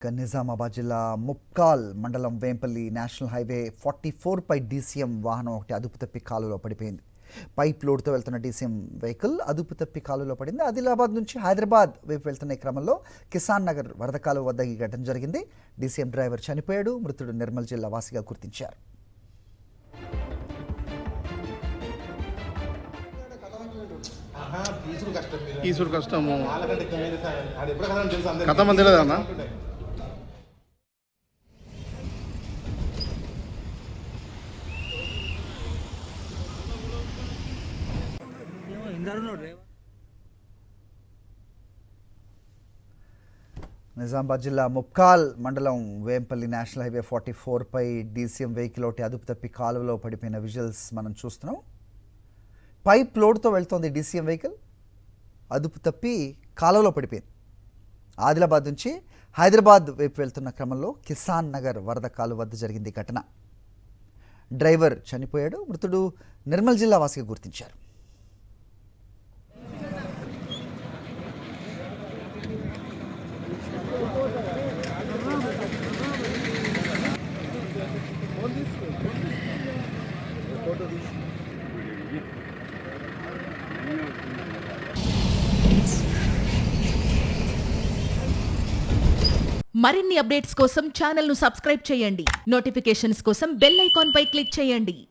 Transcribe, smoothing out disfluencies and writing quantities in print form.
నిజామాబాద్ జిల్లా ముప్కాల్ మండలం Vempalli national highway 44 పై DCM వాహనం ఒకటి అదుపు తప్పి కాలువలో పడిపోయింది. పైప్ లోడ్తో వెళ్తున్న డీసీఎం వెహికల్ అదుపు తప్పి కాలువలో పడింది. ఆదిలాబాద్ నుంచి హైదరాబాద్ వైపు వెళ్తున్న ఈ క్రమంలో కిసాన్ నగర్ వరద కాలువ వద్ద ఈ ఘటన జరిగింది. డీసీఎం డ్రైవర్ చనిపోయాడు. మృతుడు నిర్మల్ జిల్లా వాసిగా గుర్తించారు. ఈసుడు కష్టము కథ మంది తెలియదన్నా. నిజామాబాద్ జిల్లా ముప్కాల్ మండలం వేంపల్లి నేషనల్ హైవే 44 పై డీసీఎం వెహికల్ ఒకటి అదుపు తప్పి కాలువలో పడిపోయిన విజువల్స్ మనం చూస్తున్నాం. పైప్ లోడ్తో వెళ్తోంది డీసీఎం వెహికల్, అదుపు తప్పి కాలువలో పడిపోయింది. ఆదిలాబాద్ నుంచి హైదరాబాద్ వైపు వెళ్తున్న క్రమంలో కిసాన్ నగర్ వరద కాలువ వద్ద జరిగింది ఘటన. డ్రైవర్ చనిపోయాడు. మృతుడు నిర్మల్ జిల్లా వాసిగా గుర్తించారు. మరిన్ని అప్డేట్స్ కోసం ఛానల్ను సబ్స్క్రైబ్ చేయండి. నోటిఫికేషన్స్ కోసం బెల్ ఐకాన్ పై క్లిక్ చేయండి.